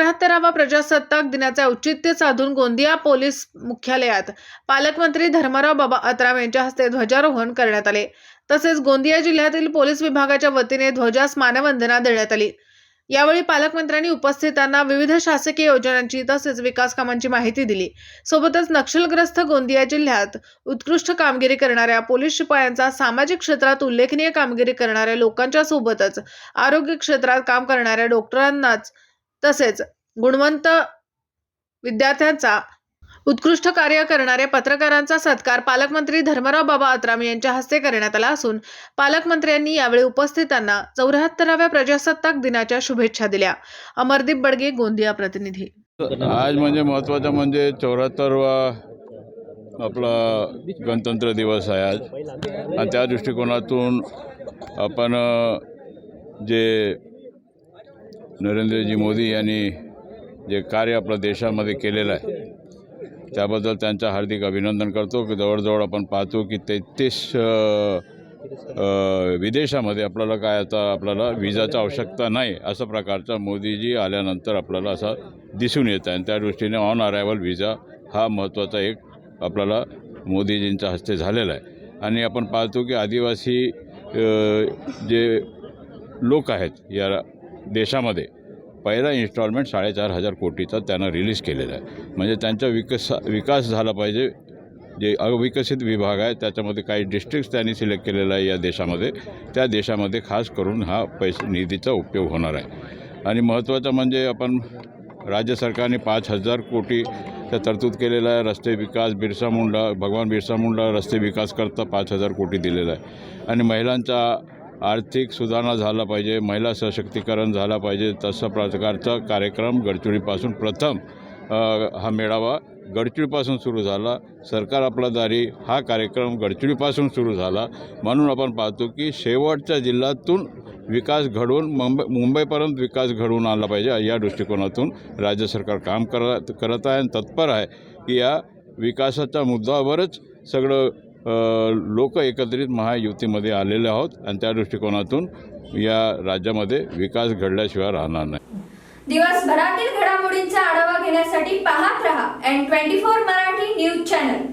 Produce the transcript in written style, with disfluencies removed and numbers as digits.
74वा प्रजासत्ताक दिनाचे औचित्य साधून गोंदिया पोलीस मुख्यालयात पालकमंत्री धर्मराव बाबा अत्राम यांच्या हस्ते ध्वजारोहण करण्यात आले। तसेच गोंदिया जिल्ह्यातील पोलीस विभागाच्या वतीने ध्वजास मानवंदना देण्यात आली। यावेळी पालकमंत्र्यांनी उपस्थितांना विविध शासकीय योजनांची तसेच विकास कामांची माहिती दिली। सोबतच नक्षलग्रस्त गोंदिया जिल्ह्यात उत्कृष्ट कामगिरी करणाऱ्या पोलीस शिपायांचा, सामाजिक क्षेत्रात उल्लेखनीय कामगिरी करणाऱ्या लोकांच्या सोबतच आरोग्य क्षेत्रात काम करणाऱ्या डॉक्टरांनाच तसेच गुणवंत विद्यार्थ्यांचा, उत्कृष्ट कार्य करणाऱ्या पत्रकारांचा सत्कार पालकमंत्री धर्मराव बाबा अत्राम यांच्या हस्ते करण्यात आला असून पालकमंत्र्यांनी यावेळी उपस्थितांना 74व्या प्रजासत्ताक दिनाच्या शुभेच्छा दिल्या। अमरदीप बडगे, गोंदिया प्रतिनिधी। आज म्हणजे महत्त्वाचा म्हणजे 74वा आपला गणतंत्र दिवस आहे आज, आणि त्या दृष्टिकोनातून आपण जे नरेंद्रजी मोदी यांनी जे कार्य आपल्या देशामध्ये केलेलं आहे त्याबद्दल त्यांचं हार्दिक अभिनंदन करतो की जवळजवळ आपण पाहतो की 33 विदेशामध्ये आपल्याला विजाची आवश्यकता नाही अशा प्रकारचा मोदीजी आल्यानंतर आपल्याला असा दिसून येत आहे। आणि त्या दृष्टीने ऑन अरायवल विजा हा महत्त्वाचा एक आपल्याला मोदीजींच्या हस्ते झालेला आहे। आणि आपण पाहतो की आदिवासी जे लोक आहेत या देशामध्ये पहिला इन्स्टॉलमेंट 4,500 कोटीचा त्यांना रिलीज केलेला आहे। म्हणजे त्यांचा विकास झाला पाहिजे। जे अविकसित विभाग आहे त्याच्यामध्ये काही डिस्ट्रिक्ट्स त्यांनी सिलेक्ट केलेला आहे या देशामध्ये, त्या देशामध्ये खास करून हा निधीचा उपयोग होणार आहे। आणि महत्त्वाचं म्हणजे आपण राज्य सरकारने 5,000 कोटीचा तरतूद केलेला आहे। रस्ते विकास, भगवान बिरसा मुंडा रस्ते विकास करता 5,000 कोटी दिलेला आहे। आणि महिलांचा आर्थिक सुधारणा झाला पाहिजे, महिला सशक्तीकरण झाला पाहिजे, तसा प्रकारचा कार्यक्रम गडचिरोलीपासून प्रथम हा मेळावा गडचिरोलीपासून सुरू झाला। सरकार आपला दारी हा कार्यक्रम गडचिरोलीपासून सुरू झाला। म्हणून आपण पाहतो की शेवटच्या जिल्ह्यातून विकास घडवून मुंबईपर्यंत विकास घडवून आणला पाहिजे। या दृष्टिकोनातून राज्य सरकार काम करत आहे आणि तत्पर आहे की या विकासाच्या मुद्द्यावरच सगळं लोक एकत्रित महायुतीमध्ये आलेले आहोत आणि त्या दृष्टिकोनातून या राज्यामध्ये विकास घडल्याशिवाय राहणार नाही। दिवसभरातील घडामोडींचा आढावा घेण्यासाठी पाहत रहा N24 मराठी न्यूज चॅनल।